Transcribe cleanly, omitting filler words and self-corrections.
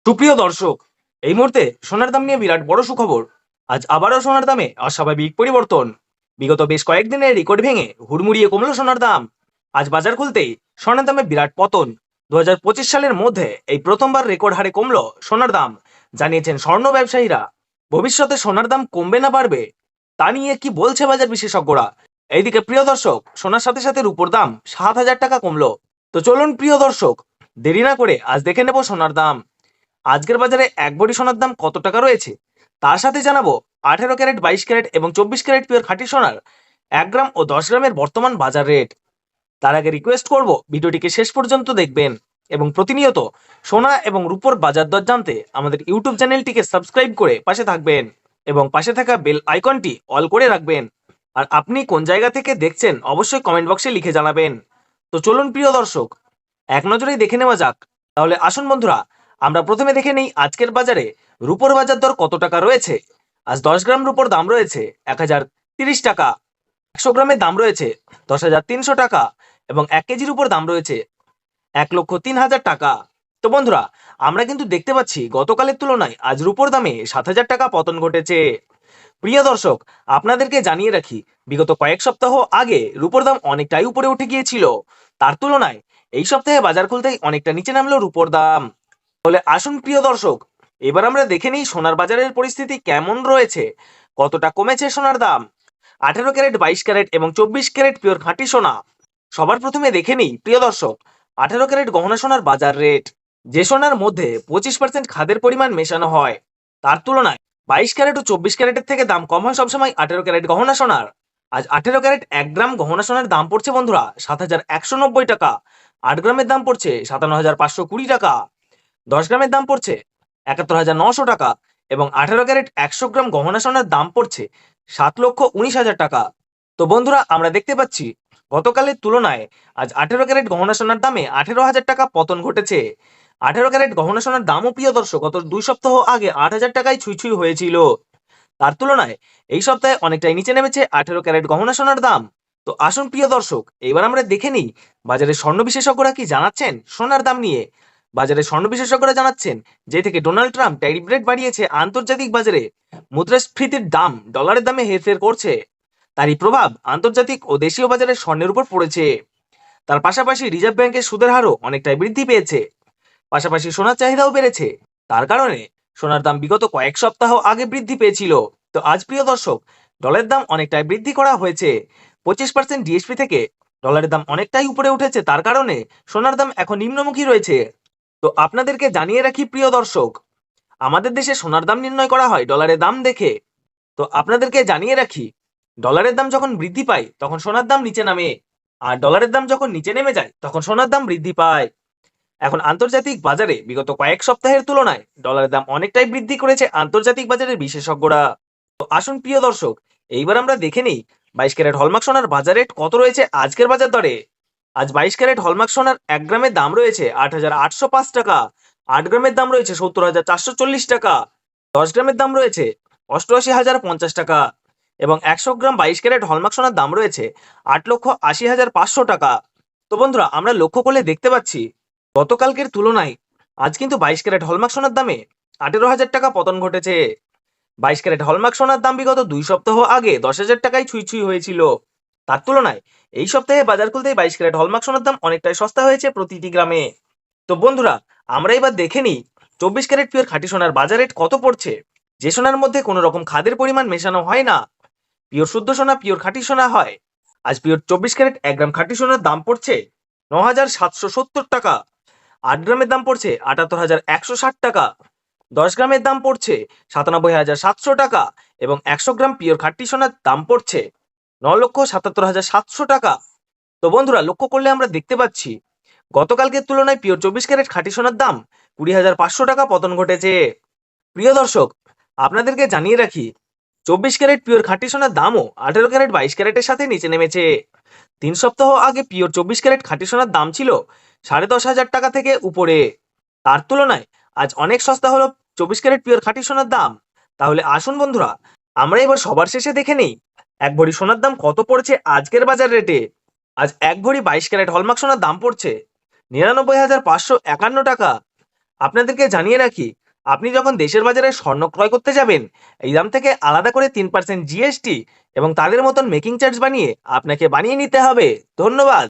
সুপ্রিয় দর্শক, এই মুহূর্তে সোনার দাম নিয়ে বিরাট বড় সুখবর। আজ আবারও সোনার দামে অস্বাভাবিক পরিবর্তন। বিগত বেশ কয়েকদিনের রেকর্ড ভেঙে হুড়মুড়িয়ে কমলো সোনার দাম। আজ বাজার খুলতেই সোনার দামে বিরাট পতন। 2025 সালের মধ্যে এই প্রথমবার রেকর্ড হারে কমলো সোনার দাম, জানিয়েছেন স্বর্ণ ব্যবসায়ীরা। ভবিষ্যতে সোনার দাম কমবে না বাড়বে, তা নিয়ে কি বলছে বাজার বিশেষজ্ঞরা? এইদিকে প্রিয় দর্শক, সোনার সাথে সাথে রূপোর দাম 7,000 টাকা কমলো। তো চলুন প্রিয় দর্শক, দেরি না করে আজ দেখে নেব সোনার দাম। আজকের বাজারে এক ভরি সোনার দাম কত টাকা রয়েছে, তার সাথে জানাবো 18 ক্যারেট, 22 ক্যারেট এবং 24 ক্যারেট পিওর খাঁটি সোনার 1 গ্রাম ও 10 গ্রামের বর্তমান বাজার রেট। তার আগে রিকোয়েস্ট করব ভিডিওটিকে শেষ পর্যন্ত দেখবেন এবং প্রতিনিয়ত সোনা এবং রূপোর বাজার দর জানতে আমাদের ইউটিউব চ্যানেলটিকে সাবস্ক্রাইব করে পাশে থাকবেন এবং পাশে থাকা বেল আইকনটি অল করে রাখবেন। আর আপনি কোন জায়গা থেকে দেখছেন অবশ্যই কমেন্ট বক্সে লিখে জানাবেন। তো চলুন প্রিয় দর্শক, এক নজরেই দেখে নেওয়া যাক। তাহলে আসুন বন্ধুরা, আমরা প্রথমে দেখে নেই আজকের বাজারে রূপোর বাজার দর কত টাকা রয়েছে। আজ 10 গ্রাম রূপোর দাম রয়েছে 1,030 টাকা, 100 গ্রামের দাম রয়েছে 10,300 টাকা এবং 1 কেজির উপর দাম রয়েছে 1,03,000 টাকা। তো বন্ধুরা, আমরা কিন্তু দেখতে পাচ্ছি গতকালের তুলনায় আজ রূপোর দামে 7,000 টাকা পতন ঘটেছে। প্রিয় দর্শক, আপনাদেরকে জানিয়ে রাখি, বিগত কয়েক সপ্তাহ আগে রূপোর দাম অনেকটাই উপরে উঠে গিয়েছিল। তার তুলনায় এই সপ্তাহে বাজার খুলতেই অনেকটা নিচে নামলো রূপোর দাম। তাহলে আসুন প্রিয় দর্শক, এবার আমরা দেখে নিই সোনার বাজারের পরিস্থিতি কেমন রয়েছে, কতটা কমেছে সোনার দাম। 18 ক্যারেট, 22 ক্যারেট এবং 24 ক্যারেট পিওর খাঁটি সোনা। সবার প্রথমে দেখে নিই প্রিয় দর্শক 18 ক্যারেট গহনা সোনার বাজার রেট। যে সোনার মধ্যে 25% খাদের পরিমাণ মেশানো হয়, তার তুলনায় 22 ক্যারেট ও 24 ক্যারেটের থেকে দাম কম হয় সবসময় 18 ক্যারেট গহনা সোনার। আজ 18 ক্যারেট 1 গ্রাম গহনা সোনার দাম পড়ছে বন্ধুরা 7,190 টাকা। 8 গ্রামের দাম পড়ছে 57,520 টাকা। 10 গ্রামের দাম পড়ছে 71,900 টাকা এবং 18 ক্যারেট 100 গ্রাম গহনা সোনার দাম পড়ছে 7,19,000 টাকা। তো বন্ধুরা, আমরা দেখতে পাচ্ছি গতকালের তুলনায় আজ 18 ক্যারেট গহনা সোনার দামে 18,000 টাকা পতন ঘটেছে। 18 ক্যারেট গহনা সোনার দামও প্রিয় দর্শক গত 2 সপ্তাহ আগে 8,000 টাকায় ছুঁই ছুঁই হয়েছিল। তার তুলনায় এই সপ্তাহে অনেকটাই নিচে নেমেছে 18 ক্যারেট গহনা সোনার দাম। তো আসুন প্রিয় দর্শক, এবার আমরা দেখে নিই বাজারে স্বর্ণ বিশেষজ্ঞরা কি জানাচ্ছেন সোনার দাম নিয়ে। বাজারে স্বর্ণ বিশেষজ্ঞরা জানাচ্ছেন, যে থেকে ডোনাল্ড ট্রাম্প ট্যারিফ রেট বাড়িয়েছে, আন্তর্জাতিক বাজারে মুদ্রাস্ফীতির দাম ডলারের দামে হেরফের করছে। তারই প্রভাব আন্তর্জাতিক ও দেশীয় বাজারে স্বর্ণের উপর পড়েছে। তার পাশাপাশি রিজার্ভ ব্যাংকের সুদের হারও অনেকটাই বৃদ্ধি পেয়েছে। পাশাপাশি সোনার চাহিদাও বেড়েছে। তার কারণে সোনার দাম বিগত কয়েক সপ্তাহ আগে বৃদ্ধি পেয়েছিল। তো আজ প্রিয় দর্শক, ডলারের দাম অনেকটাই বৃদ্ধি করা হয়েছে। 25% ডিএসপি থেকে ডলারের দাম অনেকটাই উপরে উঠেছে। তার কারণে সোনার দাম এখন নিম্নমুখী রয়েছে। তো আপনাদেরকে জানিয়ে রাখি প্রিয় দর্শক, আমাদের দেশে সোনার দাম নির্ণয় করা হয় ডলারের দাম দেখে। তো আপনাদেরকে জানিয়ে রাখি, ডলারের দাম যখন বৃদ্ধি পায় তখন সোনার দাম নিচে নামে, আর ডলারের দাম যখন নিচে নেমে যায় তখন সোনার দাম বৃদ্ধি পায়। এখন আন্তর্জাতিক বাজারে বিগত কয়েক সপ্তাহের তুলনায় ডলারের দাম অনেকটাই বৃদ্ধি করেছে আন্তর্জাতিক বাজারের বিশেষজ্ঞরা। তো আসুন প্রিয় দর্শক, এইবার আমরা দেখে নিই 22 ক্যারেট হলমার্ক সোনার বাজার রেট কত রয়েছে আজকের বাজার দরে। আজ 22 ক্যারেট হলমার্ক সোনার 1 গ্রামের দাম রয়েছে 8,805 টাকা। 8 গ্রামের দাম রয়েছে 70,440 টাকা। 10 গ্রামের দাম রয়েছে 88,050 টাকা এবং 100 গ্রাম 22 ক্যারেট হলমার্ক সোনার দাম রয়েছে 8,80,500 টাকা। তো বন্ধুরা, আমরা লক্ষ্য করলে দেখতে পাচ্ছি গতকালকের তুলনায় আজ কিন্তু 22 ক্যারেট হলমার্ক সোনার দামে 18,000 টাকা পতন ঘটেছে। 22 ক্যারেট হলমার্ক সোনার দাম বিগত 2 সপ্তাহ আগে 10,000 টাকায় ছুঁই ছুঁই হয়েছিল। তার তুলনায় এই সপ্তাহে বাজার খুলতেই 22 ক্যারেট হলমার্ক সোনার দাম অনেকটাই সস্তা হয়েছে প্রতিটি গ্রামে। তো বন্ধুরা, আমরা এবার দেখে নিই 24 ক্যারেট পিওর খাঁটি সোনার বাজার রেট কত পড়ছে। যে সোনার মধ্যে কোনো রকম খাদের পরিমাণ মেশানো হয় না, পিওর শুদ্ধ সোনা, পিওর খাঁটি সোনা হয়। আজ পিওর 24 ক্যারেট 1 গ্রাম খাঁটি সোনার দাম পড়ছে 9,770 টাকা। 8 গ্রামের দাম পড়ছে 78,160 টাকা। 10 গ্রামের দাম পড়ছে 97,700 টাকা এবং 100 গ্রাম পিওর খাঁটি সোনার দাম পড়ছে 9,77,700 টাকা। তো বন্ধুরা, লক্ষ্য করলে আমরা দেখতে পাচ্ছি গতকালকের তুলনায় পিওর 24 ক্যারেট খাঁটি সোনার দাম 20,500 টাকা পতন ঘটেছে। প্রিয় দর্শক, আপনাদেরকে জানিয়ে রাখি 24 ক্যারেট পিওর খাঁটি সোনার দামও 18 ক্যারেট 22 ক্যারেটের সাথে নিচে নেমেছে। 3 সপ্তাহ আগে পিওর 24 ক্যারেট খাঁটি সোনার দাম ছিল 10,500 টাকা থেকে উপরে। তার তুলনায় আজ অনেক সস্তা হলো 24 ক্যারেট পিওর খাঁটি সোনার দাম। তাহলে আসুন বন্ধুরা, আমরা এবার সবার শেষে দেখে নেই এক ভরি সোনার দাম কত পড়ছে আজকের বাজার রেটে। আজ এক ভরি 22 ক্যারেট হলমার্ক সোনার দাম পড়ছে 99,551 টাকা। আপনাদেরকে জানিয়ে রাখি, আপনি যখন দেশের বাজারে স্বর্ণ ক্রয় করতে যাবেন, এই দাম থেকে আলাদা করে 3% জিএসটি এবং তাদের মতন মেকিং চার্জ বানিয়ে আপনাকে বানিয়ে নিতে হবে। ধন্যবাদ।